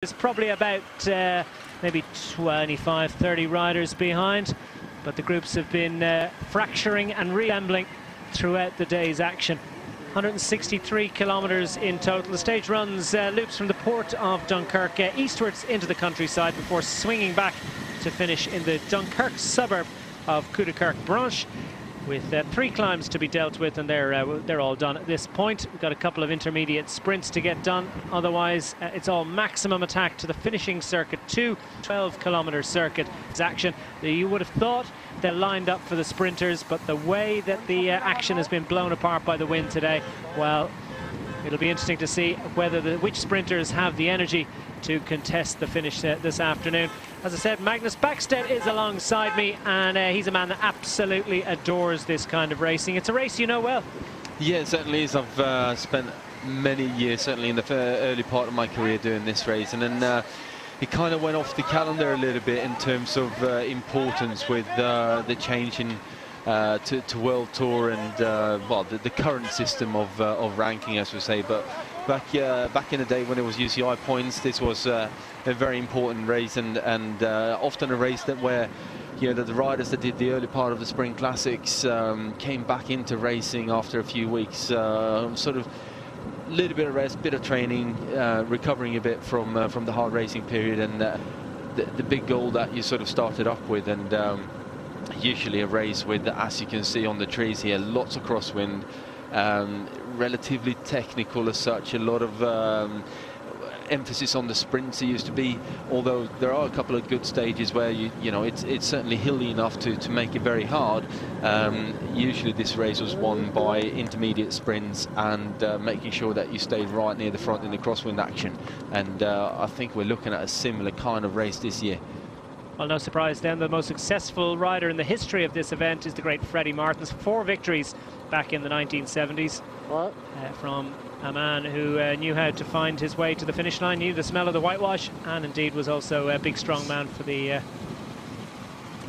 There's probably about maybe 25-30 riders behind, but the groups have been fracturing and reassembling throughout the day's action. 163 kilometres in total. The stage runs loops from the port of Dunkirk eastwards into the countryside before swinging back to finish in the Dunkirk suburb of Couderkerque-Branche, with 3 climbs to be dealt with, and they're all done at this point. We've got a couple of intermediate sprints to get done. Otherwise, it's all maximum attack to the finishing circuit, 12-kilometre circuit action. You would have thought they're lined up for the sprinters, but the way that the action has been blown apart by the wind today, well, it'll be interesting to see whether which sprinters have the energy to contest the finish this afternoon. As I said, Magnus Backstedt is alongside me, and he's a man that absolutely adores this kind of racing. It's a race you know well. Yeah, it certainly is. I've spent many years, certainly in the early part of my career, doing this race, and then it kind of went off the calendar a little bit in terms of importance with the change in to World Tour and well, the current system of ranking, as we say. But back in the day when it was UCI points, this was a very important race, and often a race where the riders that did the early part of the Spring Classics came back into racing after a few weeks, sort of a little bit of rest, bit of training, recovering a bit from the hard racing period, and the big goal that you sort of started up with. And usually a race with, as you can see on the trees here, lots of crosswind, relatively technical as such, a lot of emphasis on the sprints. There used to be, although there are a couple of good stages where it's certainly hilly enough to make it very hard. Usually this race was won by intermediate sprints and making sure that you stayed right near the front in the crosswind action, and I think we're looking at a similar kind of race this year. Well, no surprise then, the most successful rider in the history of this event is the great Freddie Martins. 4 victories back in the 1970s. From a man who knew how to find his way to the finish line, knew the smell of the whitewash, and indeed was also a big strong man for the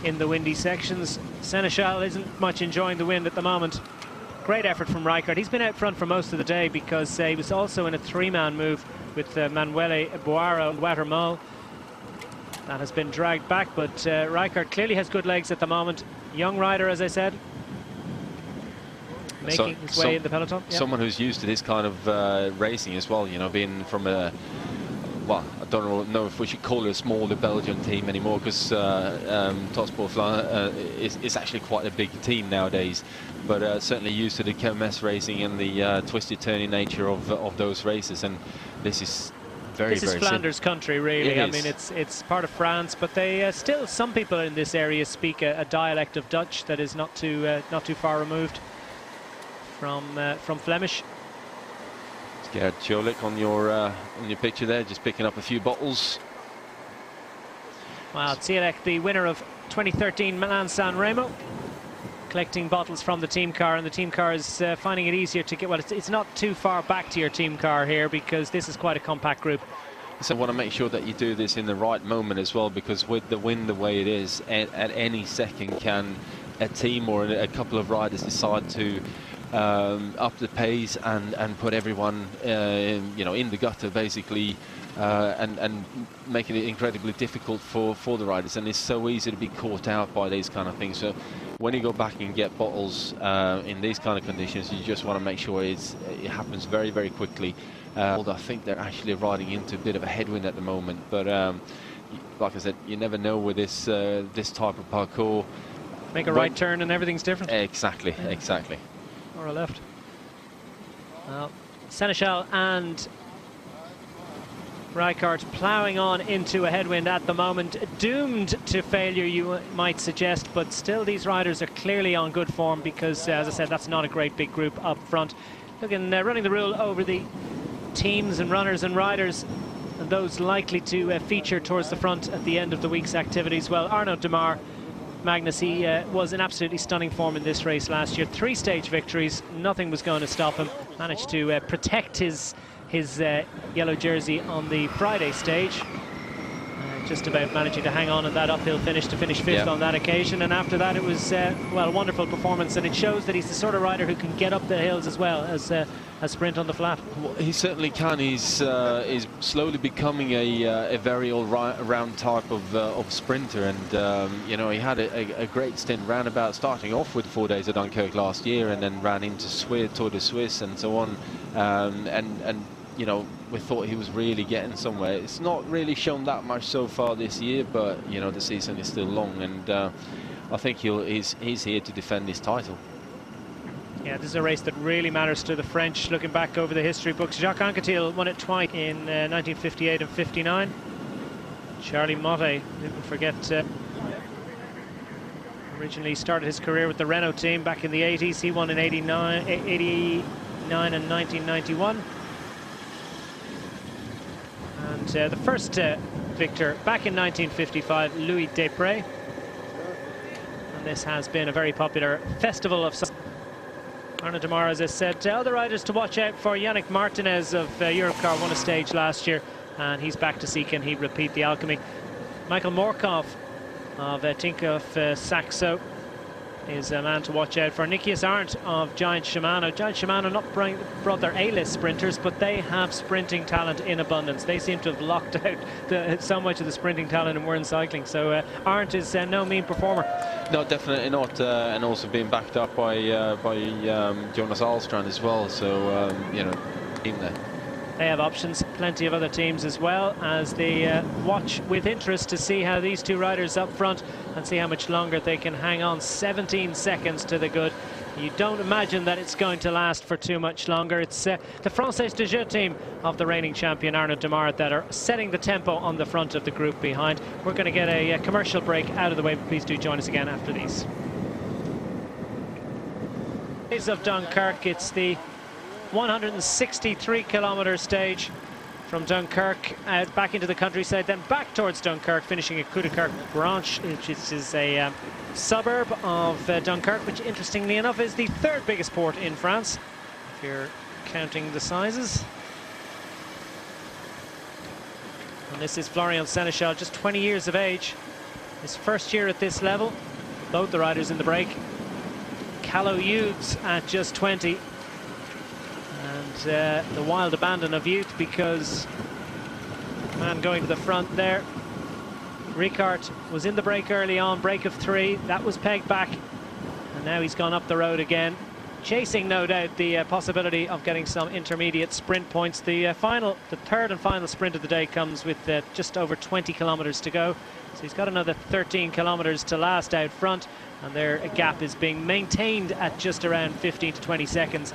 in the windy sections. Seneschal isn't much enjoying the wind at the moment. Great effort from Rijkaard. He's been out front for most of the day because he was also in a 3-man move with Manuele Boaro and Watermole. That has been dragged back, but Rijkaard clearly has good legs at the moment. Young rider, as I said, making his way in the peloton. Yep. Someone who's used to this kind of racing as well, being from a, well, I don't know if we should call it a smaller Belgian team anymore, because Topsport is actually quite a big team nowadays, but certainly used to the KMS racing and the twisted turning nature of those races. And this is this is Flanders country, really. I mean, it's part of France, but they still, some people in this area speak a dialect of Dutch that is not too far removed from Flemish. Gerard Cholik on your picture there, just picking up a few bottles. Wow, Cielek, the winner of 2013 Milan San Remo, collecting bottles from the team car, and the team car is finding it easier to get, well, it's not too far back to your team car here, because this is quite a compact group. So I want to make sure that you do this in the right moment as well, because with the wind the way it is, at any second can a team or a couple of riders decide to up the pace and put everyone in the gutter, basically, and making it incredibly difficult for the riders. And it's so easy to be caught out by these kind of things. So when you go back and get bottles in these kind of conditions, you just want to make sure it happens very, very quickly. Although I think they're actually riding into a bit of a headwind at the moment, but like I said, you never know with this type of parcours. Make a right turn and everything's different. Exactly, exactly. Or a left. Well, Seneschal and Rijkaard ploughing on into a headwind at the moment, doomed to failure, you might suggest, but still these riders are clearly on good form, because as I said, that's not a great big group up front. Looking, running the rule over the teams and runners and riders and those likely to feature towards the front at the end of the week's activities. Well, Arnaud Demar, Magnus, he was in absolutely stunning form in this race last year. 3 stage victories, nothing was going to stop him. Managed to protect his yellow jersey on the Friday stage. Just about managing to hang on in that uphill finish to finish 5th on that occasion. And after that, it was, well, a wonderful performance. And it shows that he's the sort of rider who can get up the hills as well, as a sprint on the flat. Well, he certainly can. He's slowly becoming a very all-round type of sprinter, and you know, he had a great stint roundabout, starting off with 4 days of Dunkirk last year, and then ran into Tour de Suisse and so on, and you know, we thought he was really getting somewhere. It's not really shown that much so far this year, but you know, the season is still long, and I think he's here to defend his title. Yeah, this is a race that really matters to the French. Looking back over the history books, Jacques Anquetil won it twice in 1958 and 59. Charlie Motte, didn't forget, originally started his career with the Renault team back in the 80s. He won in 89 and 1991. And the first victor back in 1955, Louis Després. And this has been a very popular festival of... Arnaud Démare, as I said, other riders to watch out for. Yannick Martinez of Europcar won a stage last year, and he's back to see can he repeat the alchemy. Michael Morkov of Tinkoff Saxo is a man to watch out for. Nikias Arndt of Giant Shimano. Giant Shimano not brought their A-list sprinters, but they have sprinting talent in abundance. They seem to have locked out so much of the sprinting talent in Wern Cycling. So Arndt is no mean performer. No, definitely not, and also being backed up by Jonas Ahlstrand as well. So you know, team there. They have options, plenty of other teams as well, as they watch with interest to see how these two riders up front and see how much longer they can hang on. 17 seconds to the good. You don't imagine that it's going to last for too much longer. It's the Française de Jeu team of the reigning champion Arnaud Démare that are setting the tempo on the front of the group behind. We're going to get a commercial break out of the way, but please do join us again after these. Days of Dunkirk, it's the 163-kilometre stage from Dunkirk out back into the countryside, then back towards Dunkirk, finishing at Couderkerque-Branche, which is a suburb of Dunkirk, which interestingly enough is the third biggest port in France, if you're counting the sizes. And this is Florian Sénéchal, just 20 years of age, his first year at this level. Both the riders in the break. Callow youths at just 20. And the wild abandon of youth, because the man going to the front there, Ricard, was in the break early on, break of 3, that was pegged back, and now he's gone up the road again, chasing no doubt the possibility of getting some intermediate sprint points. The third and final sprint of the day comes with just over 20 kilometers to go, so he's got another 13 kilometers to last out front, and their gap is being maintained at just around 15 to 20 seconds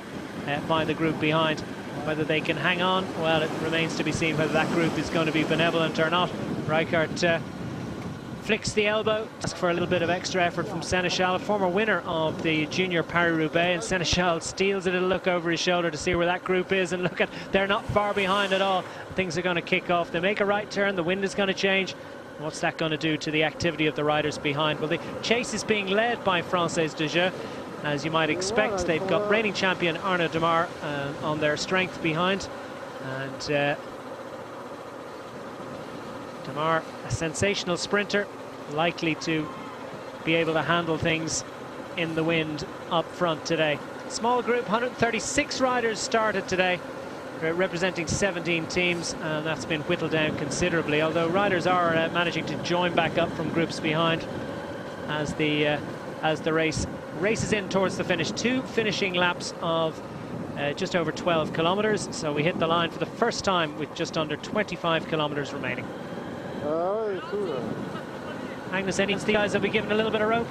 by the group behind. Whether they can hang on, well, it remains to be seen whether that group is going to be benevolent or not. Ricard flicks the elbow, asks for a little bit of extra effort from Sénéchal, a former winner of the Junior Paris-Roubaix, and Sénéchal steals a little look over his shoulder to see where that group is, and look at, they're not far behind at all. Things are going to kick off. They make a right turn, the wind is going to change. What's that going to do to the activity of the riders behind? Well, the chase is being led by Française de Jeu. As you might expect, they've got reigning champion Arnaud Démare on their strength behind. And Démare, a sensational sprinter, likely to be able to handle things in the wind up front today. Small group, 136 riders started today, representing 17 teams, and that's been whittled down considerably, although riders are managing to join back up from groups behind as the race races in towards the finish. 2 finishing laps of just over 12 kilometers, so we hit the line for the first time with just under 25 kilometers remaining. Magnus, any of the guys will be given a little bit of rope?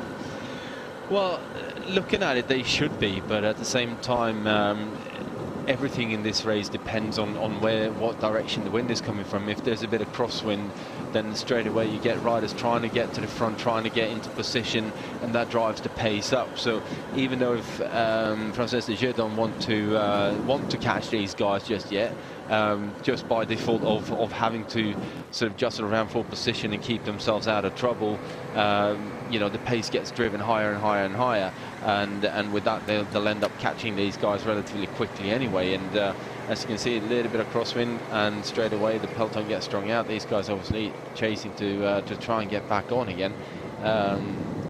Well, looking at it, they should be, but at the same time, everything in this race depends on what direction the wind is coming from. If there's a bit of crosswind, then straight away you get riders trying to get to the front, trying to get into position, and that drives the pace up. So even though if Française de Jeu don't want to catch these guys just yet, just by default of having to sort of jostle around for position and keep themselves out of trouble, you know, the pace gets driven higher and higher and higher, and with that they'll end up catching these guys relatively quickly anyway. And as you can see, a little bit of crosswind, and straight away the peloton gets strung out. These guys obviously chasing to try and get back on again.